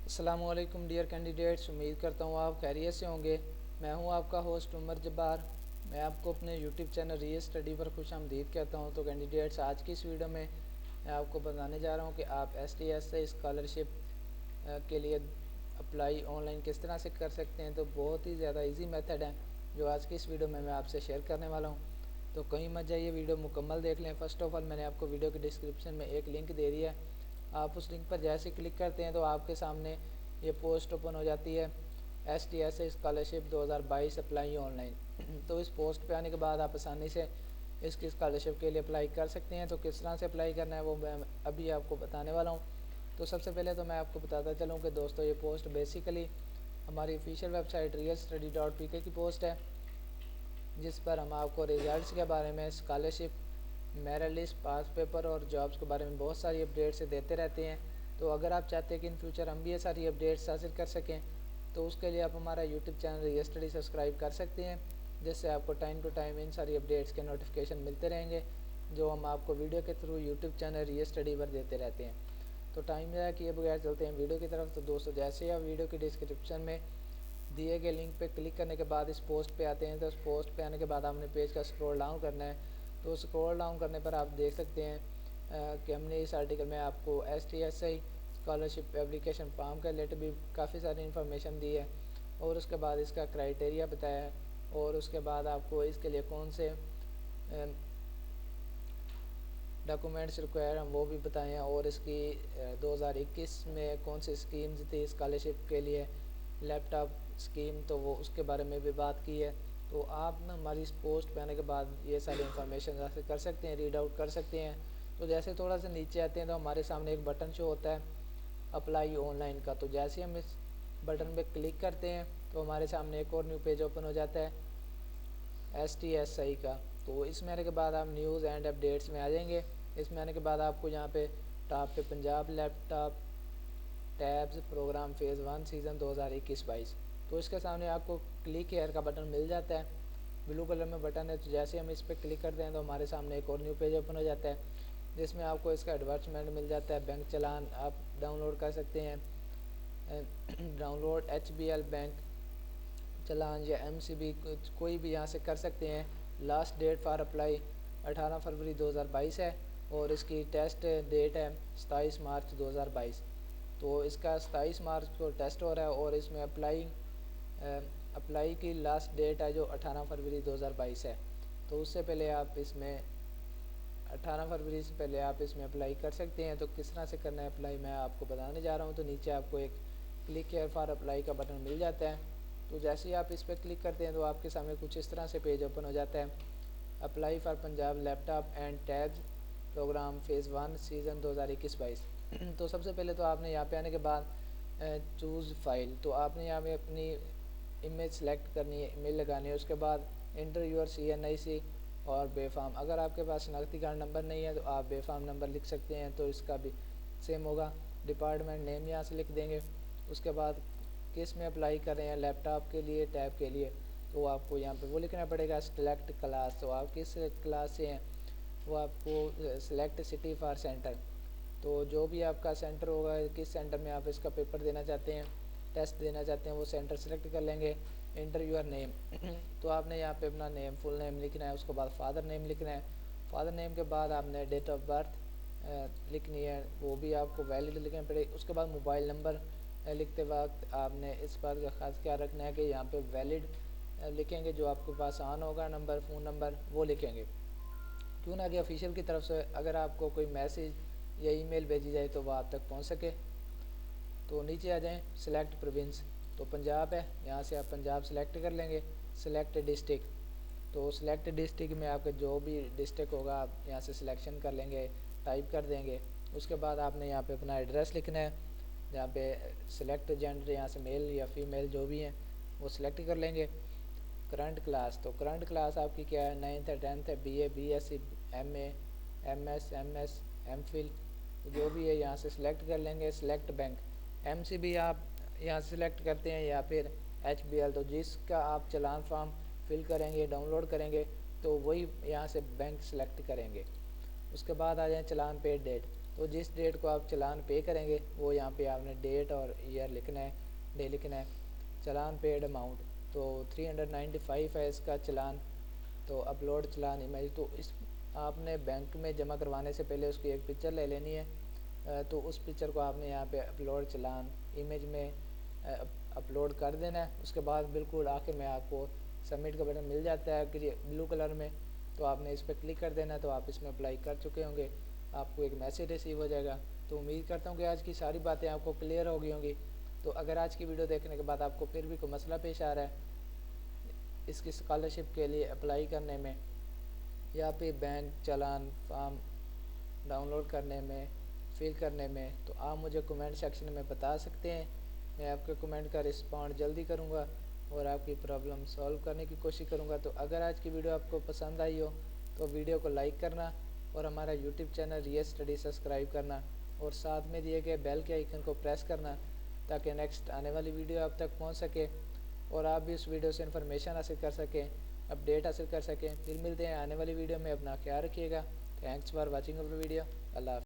अस्सलामुअलैकुम dear candidates, उम्मीद करता हूँ आप खैरियत से होंगे। मैं हूँ आपका होस्ट उमर जब्बार। मैं आपको अपने यूट्यूब चैनल रियल स्टडी पर खुशामदीद कहता हूँ। तो कैंडिडेट्स, आज की इस वीडियो में मैं आपको बताने जा रहा हूँ कि आप STS से स्कॉलरशिप के लिए अप्लाई ऑनलाइन किस तरह से कर सकते हैं। तो बहुत ही ज़्यादा इजी मेथड है जो आज की इस वीडियो में मैं आपसे शेयर करने वाला हूँ। तो कहीं मत जाइए, वीडियो मुकम्मल देख लें। फ़र्स्ट ऑफ़ ऑल मैंने आपको वीडियो के डिस्क्रिप्शन में एक लिंक दे दिया है। आप उस लिंक पर जैसे क्लिक करते हैं तो आपके सामने ये पोस्ट ओपन हो जाती है, STS स्कॉलरशिप 2022 अप्लाई ऑनलाइन। तो इस पोस्ट पे आने के बाद आप आसानी से इसकी स्कॉलरशिप के लिए अप्लाई कर सकते हैं। तो किस तरह से अप्लाई करना है वो मैं अभी आपको बताने वाला हूँ। तो सबसे पहले तो मैं आपको बताता चलूँ कि दोस्तों, ये पोस्ट बेसिकली हमारी ऑफिशियल वेबसाइट realstudy.pk की पोस्ट है, जिस पर हम आपको रिजल्ट्स के बारे में, स्कॉलरशिप, मेरिट लिस्ट, पास पेपर और जॉब्स के बारे में बहुत सारी अपडेट्स देते रहते हैं। तो अगर आप चाहते हैं कि इन फ्यूचर हम भी ये सारी अपडेट्स हासिल कर सकें, तो उसके लिए आप हमारा YouTube channel real study subscribe कर सकते हैं, जिससे आपको टाइम टू टाइम इन सारी अपडेट्स के नोटिफिकेशन मिलते रहेंगे जो हम आपको वीडियो के through YouTube channel real study पर देते रहते हैं। तो टाइम ज़ाया किए बगैर चलते हैं वीडियो की तरफ। तो दोस्तों, जैसे ही आप वीडियो की डिस्क्रिप्शन में दिए गए लिंक पे क्लिक करने के बाद इस पोस्ट पे आते हैं, तो इस पोस्ट पे आने के बाद आपने पेज का स्क्रॉल डाउन करना है। तो स्क्रॉल डाउन करने पर आप देख सकते हैं कि हमने इस आर्टिकल में आपको STS स्कॉलरशिप एप्लीकेशन फॉर्म के रिलेटेड भी काफ़ी सारी इन्फॉर्मेशन दी है, और उसके बाद इसका क्राइटेरिया बताया है, और उसके बाद आपको इसके लिए कौन से डॉक्यूमेंट्स रिक्वायर हम वो भी बताए हैं, और इसकी 2021 में कौन सी स्कीम्स थी स्कॉलरशिप के लिए, लैपटॉप स्कीम, तो वो उसके बारे में भी बात की है। तो आप ना हमारी इस पोस्ट पे आने के बाद ये सारी इन्फॉर्मेशन हासिल कर सकते हैं, रीड आउट कर सकते हैं। तो जैसे थोड़ा सा नीचे आते हैं तो हमारे सामने एक बटन शो होता है अप्लाई ऑनलाइन का। तो जैसे हम इस बटन पे क्लिक करते हैं तो हमारे सामने एक और न्यू पेज ओपन हो जाता है STS का। तो इसमें आने के बाद आप न्यूज़ एंड अपडेट्स में आ जाएंगे। इसमें आने के बाद आपको यहाँ पे टॉप पे Punjab laptop tabs program phase 1 season 2021-22, तो इसके सामने आपको क्लिक हेयर का बटन मिल जाता है, ब्लू कलर में बटन है। तो जैसे हम इस पर क्लिक करते हैं तो हमारे सामने एक और न्यू पेज ओपन हो जाता है, जिसमें आपको इसका एडवर्टाइजमेंट मिल जाता है। बैंक चलान आप डाउनलोड कर सकते हैं, डाउनलोड HBL बैंक चलान या MCB कोई भी यहाँ से कर सकते हैं। लास्ट डेट फॉर अप्लाई 18 फरवरी 2022 है, और इसकी टेस्ट डेट है 27 मार्च 2022। तो इसका 27 मार्च को टेस्ट हो रहा है, और इसमें अप्लाई की लास्ट डेट है जो 18 फरवरी 2022 है। तो उससे पहले आप इसमें 18 फरवरी से पहले आप इसमें अप्लाई कर सकते हैं। तो किस तरह से करना है अप्लाई मैं आपको बताने जा रहा हूँ। तो नीचे आपको एक क्लिक हेयर फॉर अप्लाई का बटन मिल जाता है। तो जैसे ही आप इस पर क्लिक करते हैं तो आपके सामने कुछ इस तरह से पेज ओपन हो जाता है, apply for Punjab laptop and tabs program phase 1 season 2021-22। तो सबसे पहले तो आपने यहाँ पे आने के बाद चूज़ फाइल, तो आपने यहाँ पे अपनी इमेज सेलेक्ट करनी है, ईमेल लगानी है। उसके बाद इंटर योर CNIC और बेफाम, अगर आपके पास शनाख्ती कार्ड नंबर नहीं है तो आप बेफाम नंबर लिख सकते हैं, तो इसका भी सेम होगा। डिपार्टमेंट नेम यहाँ से लिख देंगे। उसके बाद किस में अप्लाई कर रहे हैं, लैपटॉप के लिए, टैब के लिए, तो आपको यहाँ पे वो लिखना पड़ेगा। सेलेक्ट क्लास, तो आप किस क्लास से हैं वो आपको, सेलेक्ट सिटी फॉर सेंटर, तो जो भी आपका सेंटर होगा, किस सेंटर में आप इसका पेपर देना चाहते हैं, टेस्ट देना चाहते हैं, वो सेंटर सेलेक्ट कर लेंगे। इंटर योर नेम, तो आपने यहाँ पे अपना नेम, फुल नेम लिखना है। उसके बाद फादर नेम लिखना है। फादर नेम के बाद आपने डेट ऑफ बर्थ लिखनी है, वो भी आपको वैलिड लिखनी पड़ेगी। उसके बाद मोबाइल नंबर लिखते वक्त आपने इस बात का खास ख्याल रखना है कि यहाँ पे वैलिड लिखेंगे, जो आपके पास ऑन होगा नंबर, फ़ोन नंबर, वो लिखेंगे। क्यों ना कि ऑफिशियल की तरफ से अगर आपको कोई मैसेज या ईमेल भेजी जाए तो वह आप तक पहुँच सके। तो नीचे आ जाएं, सिलेक्ट प्रोविंस, तो पंजाब है, यहाँ से आप पंजाब सेलेक्ट कर लेंगे। सिलेक्ट डिस्ट्रिक्ट, तो सिलेक्ट डिस्ट्रिक्ट में आपका जो भी डिस्ट्रिक्ट होगा आप यहाँ से सिलेक्शन कर लेंगे, टाइप कर देंगे। उसके बाद आपने यहाँ पे अपना एड्रेस लिखना है, जहाँ पे सिलेक्ट जेंडर, यहाँ से मेल या फीमेल जो भी हैं वो सिलेक्ट कर लेंगे। करंट क्लास, तो करंट क्लास आपकी क्या है, 9th है, 10th है, BA BSc MA MS MS MPhil, जो भी है यहाँ से सिलेक्ट कर लेंगे। सिलेक्ट बैंक, MCB आप यहाँ से सिलेक्ट करते हैं या फिर HBL, तो जिसका आप चलान फॉर्म फिल करेंगे, डाउनलोड करेंगे, तो वही यहाँ से बैंक सेलेक्ट करेंगे। उसके बाद आ जाए चलान पेड डेट, तो जिस डेट को आप चालान पे करेंगे वो यहाँ पे आपने डेट और ईयर लिखना है, डे लिखना है। चालान पेड अमाउंट तो 395 है इसका चालान। तो अपलोड चालान इमेज, तो इस आपने बैंक में जमा करवाने से पहले उसकी एक पिक्चर ले लेनी है। तो उस पिक्चर को आपने यहाँ पे अपलोड चालान इमेज में अपलोड कर देना है। उसके बाद बिल्कुल आखिर में आपको सबमिट का बटन मिल जाता है ब्लू कलर में, तो आपने इस पर क्लिक कर देना है। तो आप इसमें अप्लाई कर चुके होंगे, आपको एक मैसेज रिसीव हो जाएगा। तो उम्मीद करता हूँ कि आज की सारी बातें आपको क्लियर हो गई होंगी। तो अगर आज की वीडियो देखने के बाद आपको फिर भी कोई मसला पेश आ रहा है इसकी स्कॉलरशिप के लिए अप्लाई करने में, या फिर बैंक चालान फॉर्म डाउनलोड करने में, फिल करने में, तो आप मुझे कमेंट सेक्शन में बता सकते हैं। मैं आपके कमेंट का रिस्पॉन्ड जल्दी करूँगा और आपकी प्रॉब्लम सॉल्व करने की कोशिश करूँगा। तो अगर आज की वीडियो आपको पसंद आई हो तो वीडियो को लाइक करना और हमारा YouTube channel Reis study subscribe करना और साथ में दिए गए बेल के आइकन को प्रेस करना, ताकि नेक्स्ट आने वाली वीडियो आप तक पहुँच सके और आप भी उस वीडियो से इन्फॉर्मेशन हासिल कर सकें, अपडेट हासिल कर सकें। फिर मिलते हैं आने वाली वीडियो में, अपना ख्याल रखिएगा। Thanks for watching our video. Allah.